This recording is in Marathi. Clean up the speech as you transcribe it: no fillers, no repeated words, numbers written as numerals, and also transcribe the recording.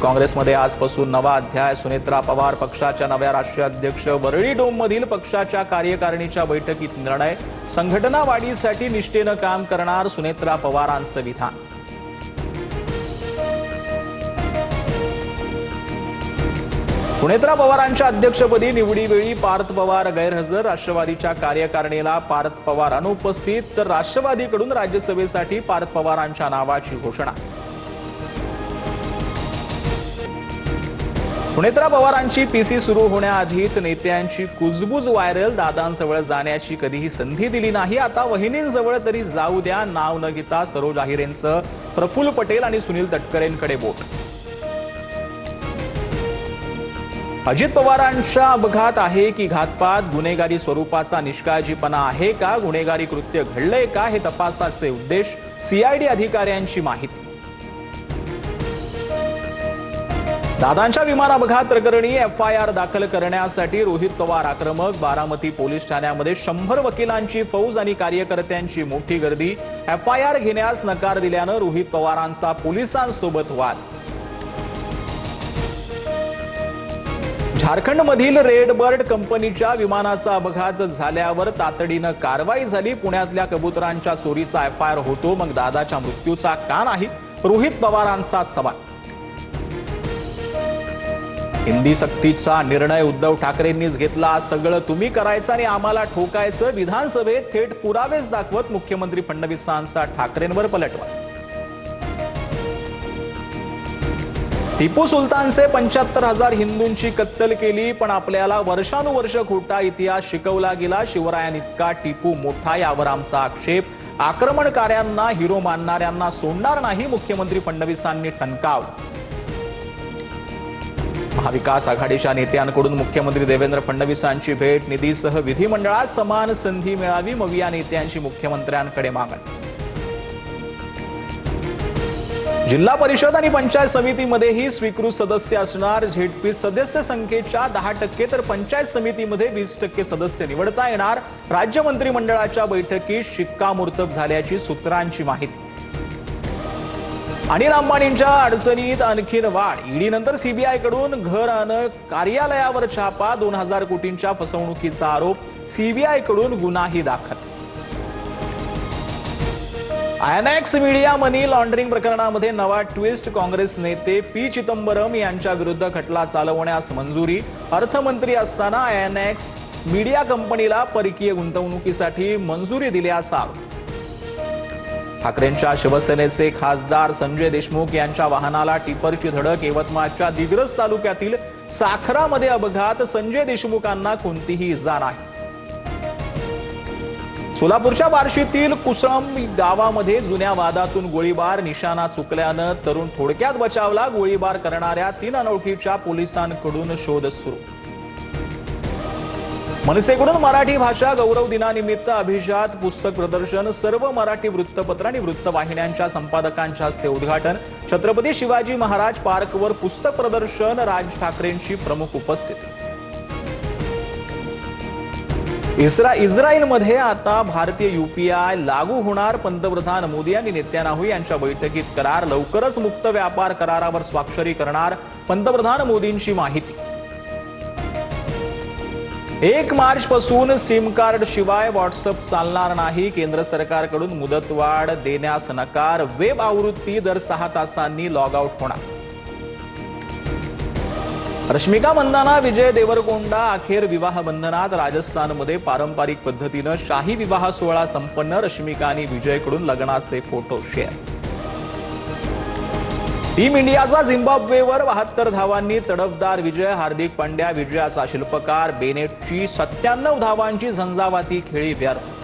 काँग्रेसमध्ये आजपासून नवा अध्याय. सुनेत्रा पवार पक्षाच्या नव्या राष्ट्रीय अध्यक्ष. वरळी डोममधील पक्षाच्या कार्यकारिणीच्या बैठकीत निर्णय. संघटना वाढीसाठी निष्ठेनं काम करणार सुनेत्रा पवारांचं विधान. सुनेत्रा पवारांच्या अध्यक्षपदी निवडीवेळी पार्थ पवार गैरहजर. राष्ट्रवादीच्या कार्यकारिणीला पार्थ पवार अनुपस्थित, तर राष्ट्रवादीकडून राज्यसभेसाठी पार्थ पवारांच्या नावाची घोषणा. सुनेत्रा पवारांची पीसी सुरू होण्याआधीच नेत्यांची कुजबूज व्हायरल. दादांजवळ जाण्याची कधीही संधी दिली नाही, आता वहिनींजवळ तरी जाऊ द्या. नाव न घेता सरोज आहिरेंचं प्रफुल्ल पटेल आणि सुनील तटकरेंकडे बोट. अजित पवारांचा अपघात आहे की घातपात? गुन्हेगारी स्वरूपाचा निष्काळजीपणा आहे का? गुन्हेगारी कृत्य घडलंय का? हे तपासाचे उद्देश. सीआयडी अधिकाऱ्यांची माहिती. दादांच्या विमान अपघात प्रकरणी एफआयआर दाखल करण्यासाठी रोहित पवार आक्रमक. बारामती पोलीस ठाण्यामध्ये 100 वकिलांची फौज आणि कार्यकर्त्यांची मोठी गर्दी. एफआयआर घेण्यास नकार दिल्यानं रोहित पवारांचा पोलिसांसोबत वाद. झारखंडमधील रेडबर्ड कंपनीच्या विमानाचा अपघात झाल्यावर तातडीनं कारवाई झाली. पुण्यातल्या कबुतरांच्या चोरीचा एफआयआर होतो, मग दादाच्या मृत्यूचा का नाही? रोहित पवारांचा सवाल. हिंदी सक्तीचा निर्णय उद्धव ठाकरेंनीच घेतला. सगळं तुम्ही करायचं आणि आम्हाला ठोकायचं. विधानसभेत थेट पुरावेच दाखवत मुख्यमंत्री फडणवीसांचा ठाकरेंवर पलटवार. टिपू सुलतानचे 75,000 हिंदूंची कत्तल केली, पण आपल्याला वर्षानुवर्ष खोटा इतिहास शिकवला गेला. शिवरायांइतका टिपू मोठा, यावर आमचा आक्षेप. आक्रमणकार्यांना हिरो मानणाऱ्यांना सोडणार नाही, मुख्यमंत्री फडणवीसांनी ठणकावलं. महाविकास आघाडीच्या नेत्यांकडून मुख्यमंत्री देवेंद्र फडणवीसांची भेट. निधीसह विधिमंडळात समान संधी मिळावी, मग या नेत्यांची मुख्यमंत्र्यांकडे मागणी. जिल्हा परिषद आणि पंचायत समितीमध्येही स्वीकृत सदस्य असणार. झेडपी सदस्य संख्येच्या 10% तर पंचायत समितीमध्ये 20% सदस्य निवडता येणार. राज्य मंत्रिमंडळाच्या बैठकीत शिक्कामोर्तब झाल्याची सूत्रांची माहिती. अनिल अंबानींच्या अडचणीत आणखीन वाढ. ईडी नंतर सीबीआयकडून घर आणि कार्यालयावर छापा. 2000 कोटींच्या फसवणुकीचा आरोप. सीबीआयकडून गुन्हाही दाखल. आयएनएक्स मीडिया मनी लॉन्ड्रिंग प्रकरणामध्ये नवा ट्विस्ट. काँग्रेस नेते पी चिदंबरम यांच्या विरुद्ध खटला चालवण्यास मंजुरी. अर्थमंत्री असताना आयएनएक्स मीडिया कंपनीला परकीय गुंतवणुकीसाठी मंजुरी दिल्याचा आरोप. ठाकरेंच्या शिवसेनेचे खासदार संजय देशमुख यांच्या वाहनाला टिपरची धडक. यवतमाळच्या दिग्रस तालुक्यातील साखरामध्ये अपघात. संजय देशमुखांना कोणतीही इजा नाही. सोलापूरच्या बार्शीतील कुसळम गावामध्ये जुन्या वादातून गोळीबार. निशाणा चुकल्यानं तरुण थोडक्यात बचावला. गोळीबार करणाऱ्या 3 अनोळखीच्या पोलिसांकडून शोध सुरू. मनसेकडून मराठी भाषा गौरव दिनानिमित्त अभिजात पुस्तक प्रदर्शन. सर्व मराठी वृत्तपत्र आणि वृत्तवाहिन्यांच्या संपादकांच्या हस्ते उद्घाटन. छत्रपती शिवाजी महाराज पार्कवर पुस्तक प्रदर्शन. राज ठाकरेंची प्रमुख उपस्थिती. इस्रायलमध्ये आता भारतीय यूपीआय लागू होणार. पंतप्रधान मोदी आणि नेत्यानाहू यांच्या बैठकीत करार. लवकरच मुक्त व्यापार करारावर स्वाक्षरी करणार. पंतप्रधान मोदींची माहिती. 1 मार्चपासून सिम कार्ड शिवाय व्हॉट्सअप चालणार नाही. केंद्र सरकारकडून मुदतवाढ देण्यास नकार. वेब आवृत्ती दर 6 तासांनी लॉग आउट होणार. रश्मिका मंदाना विजय देवरकोंडा अखेर विवाह बंधनात. राजस्थानमध्ये पारंपरिक पद्धतीनं शाही विवाह सोहळा संपन्न. रश्मिका आणि विजयकडून लग्नाचे फोटो शेअर. टीम इंडियाचा झिम्बाब्वेवर 72 धावांनी तडफदार विजय. हार्दिक पांड्या विजयाचा शिल्पकार. बेनेटची 97 धावांची झंझावाती खेळी व्यर्थ.